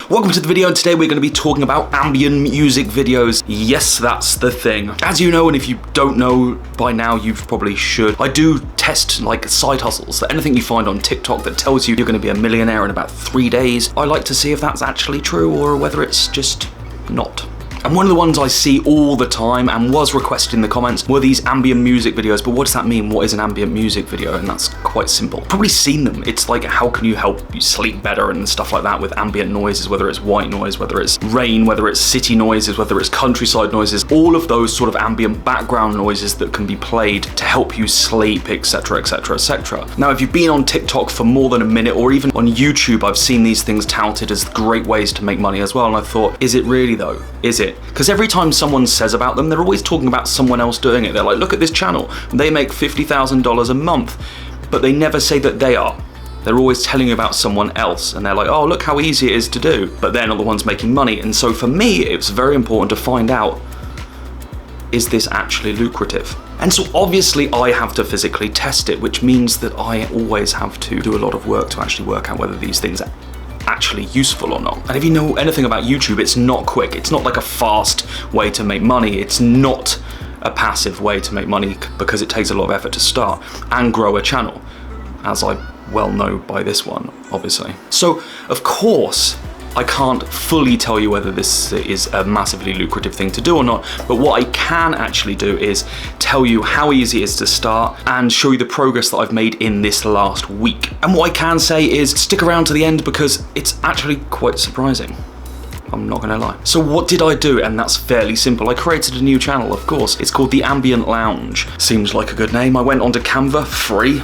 Welcome to the video, and today we're going to be talking about ambient music videos. Yes, that's the thing. As you know, and if you don't know by now, you probably should, I do test like side hustles. So anything you find on TikTok that tells you you're going to be a millionaire in about 3 days, I like to see if that's actually true or whether it's just not. And one of the ones I see all the time and was requested in the comments were these ambient music videos. But what does that mean? What is an ambient music video? And that's quite simple. Probably seen them. It's like, how can you help you sleep better and stuff like that with ambient noises, whether it's white noise, whether it's rain, whether it's city noises, whether it's countryside noises, all of those sort of ambient background noises that can be played to help you sleep, etc, etc, etc. Now, if you've been on TikTok for more than a minute, or even on YouTube, I've seen these things touted as great ways to make money as well. And I thought, is it really though? Is it? Because every time someone says about them, they're always talking about someone else doing it. They're like, look at this channel, they make $50,000 a month, but they never say that they are. They're always telling you about someone else, and they're like, oh, look how easy it is to do, but they're not the ones making money. And so for me, it's very important to find out, is this actually lucrative? And so obviously I have to physically test it, which means that I always have to do a lot of work to actually work out whether these things are actually useful or not. And if you know anything about YouTube, it's not quick. It's not like a fast way to make money. It's not a passive way to make money because it takes a lot of effort to start and grow a channel, as I well know by this one, obviously. So of course, I can't fully tell you whether this is a massively lucrative thing to do or not, but what I can actually do is tell you how easy it is to start and show you the progress that I've made in this last week. And what I can say is stick around to the end because it's actually quite surprising. I'm not gonna lie. So what did I do? And that's fairly simple. I created a new channel, of course. It's called The Ambient Lounge. Seems like a good name. I went onto Canva, free.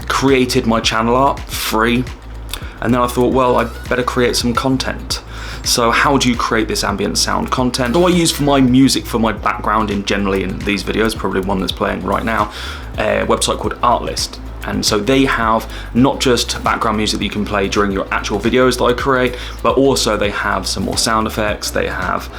Created my channel art, free. And then I thought, well, I better create some content. So how do you create this ambient sound content? So I use for my music, for my background generally in these videos, probably one that's playing right now, a website called Artlist. And so they have not just background music that you can play during your actual videos that I create, but also they have some more sound effects. They have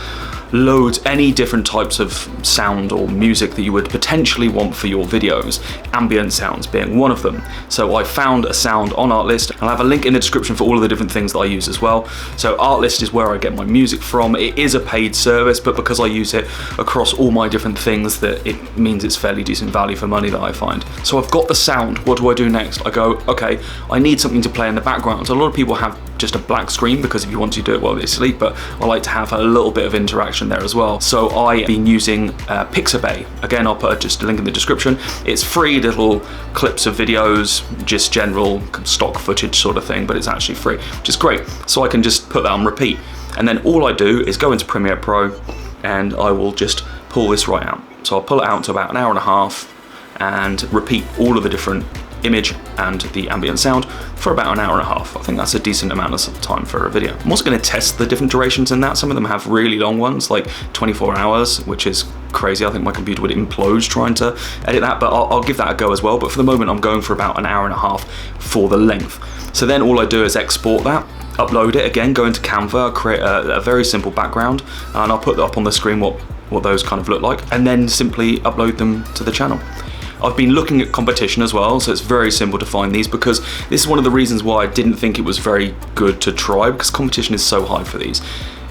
loads, any different types of sound or music that you would potentially want for your videos, ambient sounds being one of them. So I found a sound on Artlist. I'll have a link in the description for all of the different things that I use as well. So Artlist is where I get my music from. It is a paid service, but because I use it across all my different things, that it means it's fairly decent value for money that I find. So I've got the sound. What do I do next? I go, okay, I need something to play in the background. So a lot of people have just a black screen because if you want to do it while they sleep, but I like to have a little bit of interaction there as well. So I've been using Pixabay. Again, I'll put just a link in the description. It's free little clips of videos, just general stock footage sort of thing, but it's actually free, which is great. So I can just put that on repeat. And then all I do is go into Premiere Pro and I will just pull this right out. So I'll pull it out to about an hour and a half and repeat all of the different image and the ambient sound for about an hour and a half. I think that's a decent amount of time for a video. I'm also going to test the different durations in that. Some of them have really long ones, like 24 hours, which is crazy. I think my computer would implode trying to edit that, but I'll give that a go as well. But for the moment, I'm going for about an hour and a half for the length. So then all I do is export that, upload it again, go into Canva, create a very simple background, and I'll put up on the screen what those kind of look like, and then simply upload them to the channel. I've been looking at competition as well, so it's very simple to find these because this is one of the reasons why I didn't think it was very good to try, because competition is so high for these.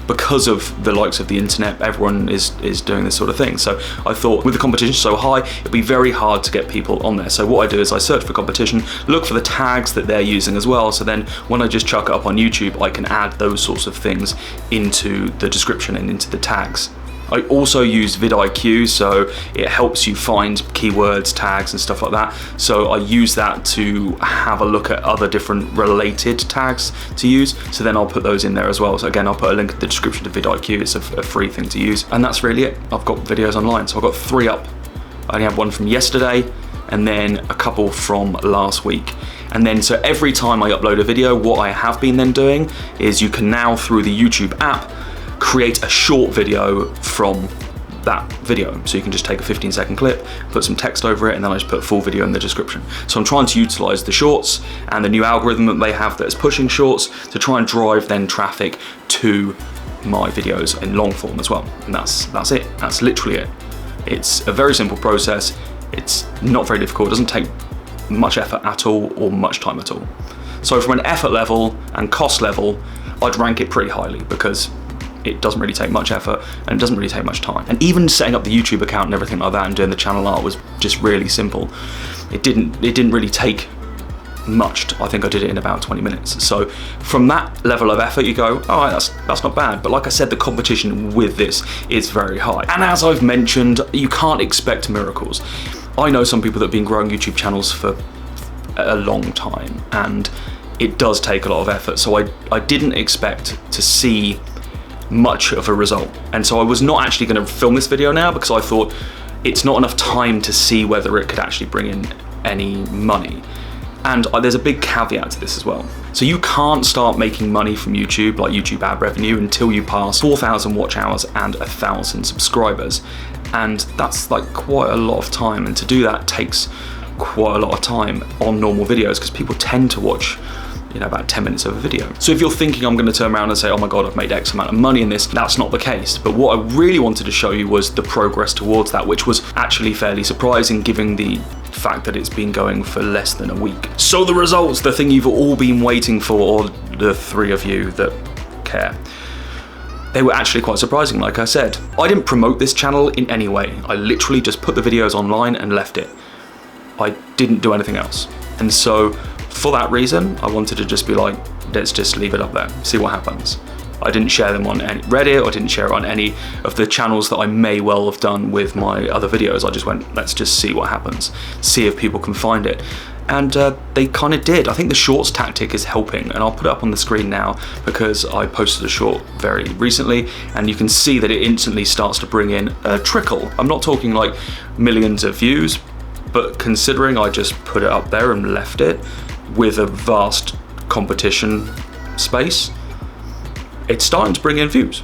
Because of the likes of the internet, everyone is doing this sort of thing. So I thought with the competition so high, it'd be very hard to get people on there. So what I do is I search for competition, look for the tags that they're using as well. So then when I just chuck it up on YouTube, I can add those sorts of things into the description and into the tags. I also use vidIQ, so it helps you find keywords, tags and stuff like that. So I use that to have a look at other different related tags to use. So then I'll put those in there as well. So again, I'll put a link in the description to vidIQ. It's a free thing to use. And that's really it. I've got videos online. So I've got 3 up. I only have one from yesterday and then a couple from last week. And then so every time I upload a video, what I have been then doing is you can now through the YouTube app create a short video from that video. So you can just take a 15-second clip, put some text over it, and then I just put full video in the description. So I'm trying to utilize the shorts and the new algorithm that they have that is pushing shorts to try and drive then traffic to my videos in long form as well. And that's it. That's literally it. It's a very simple process. It's not very difficult. It doesn't take much effort at all or much time at all. So from an effort level and cost level, I'd rank it pretty highly because it doesn't really take much effort and it doesn't really take much time. And even setting up the YouTube account and everything like that and doing the channel art was just really simple. It didn't really take much. I think I did it in about 20 minutes. So from that level of effort, you go, all right, that's not bad. But like I said, the competition with this is very high. And as I've mentioned, you can't expect miracles. I know some people that have been growing YouTube channels for a long time, and it does take a lot of effort. So I didn't expect to see much of a result. And so I was not actually going to film this video now because I thought it's not enough time to see whether it could actually bring in any money. And there's a big caveat to this as well. So you can't start making money from YouTube, like YouTube ad revenue, until you pass 4,000 watch hours and 1,000 subscribers. And that's like quite a lot of time. And to do that takes quite a lot of time on normal videos because people tend to watch, you know, about 10 minutes of a video. So if you're thinking I'm gonna turn around and say, oh my God, I've made X amount of money in this, that's not the case. But what I really wanted to show you was the progress towards that, which was actually fairly surprising given the fact that it's been going for less than a week. So the results, the thing you've all been waiting for, or the three of you that care, they were actually quite surprising, like I said. I didn't promote this channel in any way. I literally just put the videos online and left it. I didn't do anything else. And so for that reason, I wanted to just be like, let's just leave it up there, see what happens. I didn't share them on any Reddit, or didn't share it on any of the channels that I may well have done with my other videos. I just went, let's just see what happens, see if people can find it. And they kind of did. I think the shorts tactic is helping, and I'll put it up on the screen now because I posted a short very recently, and you can see that it instantly starts to bring in a trickle. I'm not talking like millions of views, but considering I just put it up there and left it with a vast competition space, it's starting to bring in views.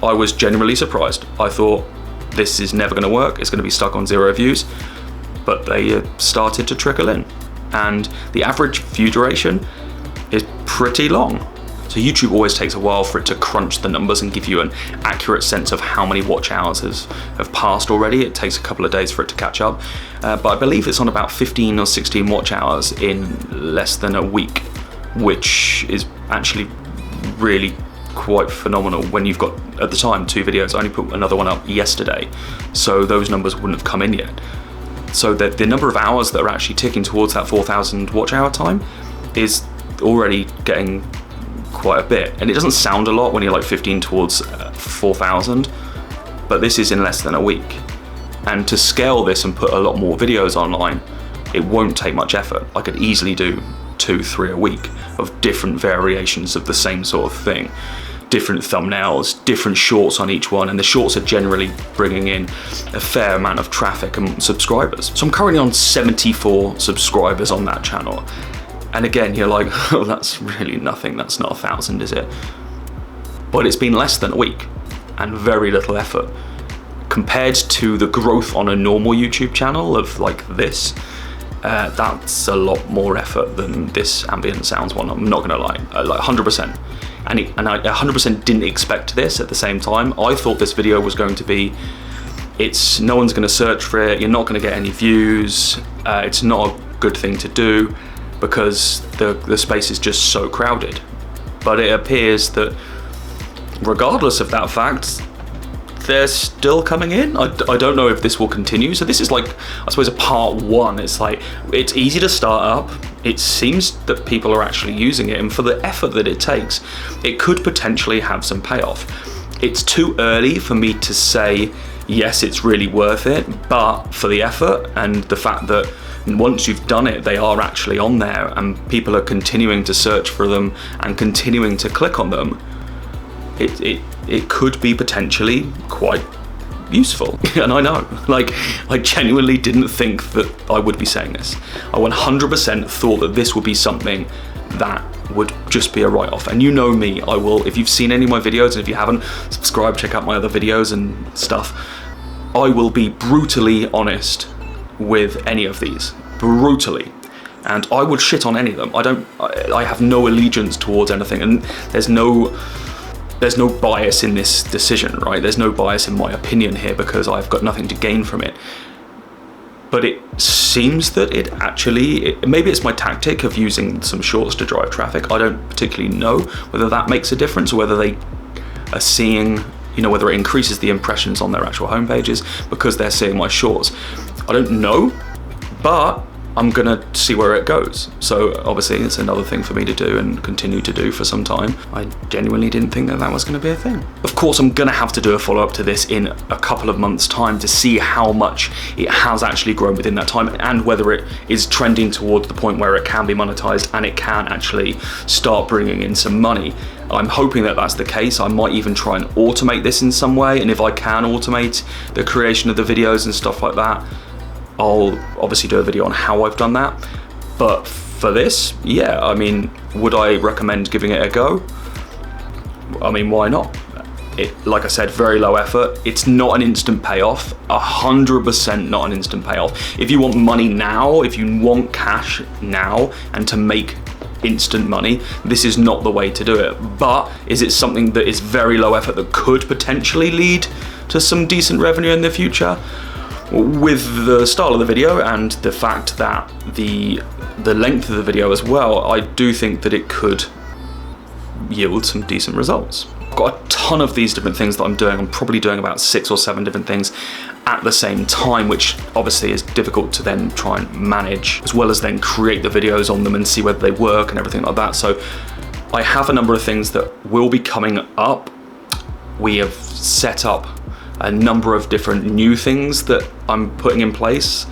I was genuinely surprised. I thought this is never going to work, it's going to be stuck on 0 views, but they started to trickle in. And the average view duration is pretty long. So YouTube always takes a while for it to crunch the numbers and give you an accurate sense of how many watch hours have passed already. It takes a couple of days for it to catch up. But I believe it's on about 15 or 16 watch hours in less than a week, which is actually really quite phenomenal when you've got, at the time, 2 videos. I only put another one up yesterday, so those numbers wouldn't have come in yet. So the number of hours that are actually ticking towards that 4,000 watch hour time is already getting quite a bit. And it doesn't sound a lot when you're like 15 towards 4,000, but this is in less than a week. And to scale this and put a lot more videos online, it won't take much effort. I could easily do 2, 3 a week of different variations of the same sort of thing. Different thumbnails, different shorts on each one, and the shorts are generally bringing in a fair amount of traffic and subscribers. So I'm currently on 74 subscribers on that channel. And again, you're like, oh, that's really nothing, that's not 1,000, is it? But it's been less than a week and very little effort. Compared to the growth on a normal YouTube channel of like this, that's a lot more effort than this ambient sounds one, I'm not gonna lie, like 100%. And I 100% didn't expect this at the same time. I thought this video was going to be, no one's gonna search for it, you're not gonna get any views, it's not a good thing to do because the space is just so crowded. But it appears that regardless of that fact, they're still coming in. I don't know if this will continue. So this is like, I suppose, a part 1. It's like, it's easy to start up. It seems that people are actually using it, and for the effort that it takes, it could potentially have some payoff. It's too early for me to say, yes, it's really worth it, but for the effort and the fact that once you've done it, they are actually on there and people are continuing to search for them and continuing to click on them, it could be potentially quite useful. And I know, like, I genuinely didn't think that I would be saying this. I 100% thought that this would be something that would just be a write-off. And you know me, I will, if you've seen any of my videos, and if you haven't, subscribe, check out my other videos and stuff, I will be brutally honest with any of these, brutally. And I would shit on any of them. I have no allegiance towards anything, and there's no bias in this decision, right? There's no bias in my opinion here because I've got nothing to gain from it. but it seems that it actually, maybe it's my tactic of using some shorts to drive traffic. I don't particularly know whether that makes a difference or whether they are seeing, you know, whether it increases the impressions on their actual homepages because they're seeing my shorts. I don't know, but I'm gonna see where it goes. So obviously it's another thing for me to do and continue to do for some time. I genuinely didn't think that that was gonna be a thing. Of course, I'm gonna have to do a follow-up to this in a couple of months' time to see how much it has actually grown within that time and whether it is trending towards the point where it can be monetized and it can actually start bringing in some money. I'm hoping that that's the case. I might even try and automate this in some way, and if I can automate the creation of the videos and stuff like that, I'll obviously do a video on how I've done that. But for this, yeah, I mean, would I recommend giving it a go? I mean, why not? Like I said, very low effort. It's not an instant payoff, 100% not an instant payoff. If you want money now, if you want cash now and to make instant money, this is not the way to do it. But is it something that is very low effort that could potentially lead to some decent revenue in the future? With the style of the video and the fact that the length of the video as well, I do think that it could yield some decent results. I've got a ton of these different things that I'm doing. I'm probably doing about 6 or 7 different things at the same time, which obviously is difficult to then try and manage, as well as then create the videos on them and see whether they work and everything like that. So I have a number of things that will be coming up. We have set up a number of different new things that I'm putting in place.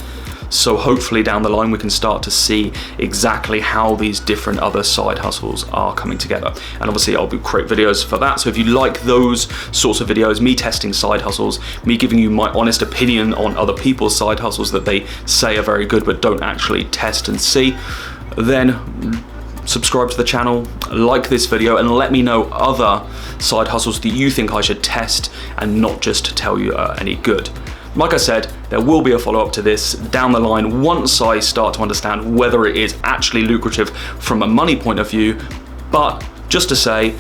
So hopefully down the line we can start to see exactly how these different other side hustles are coming together. And obviously I'll create videos for that. So if you like those sorts of videos, me testing side hustles, me giving you my honest opinion on other people's side hustles that they say are very good but don't actually test and see, then subscribe to the channel, like this video, and let me know other side hustles that you think I should test and not just tell you are any good. Like I said, there will be a follow-up to this down the line once I start to understand whether it is actually lucrative from a money point of view. But just to say,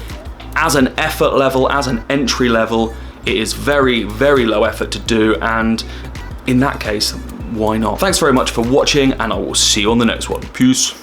as an effort level, as an entry level, it is very, very low effort to do, and in that case, why not? Thanks very much for watching, and I will see you on the next one. Peace.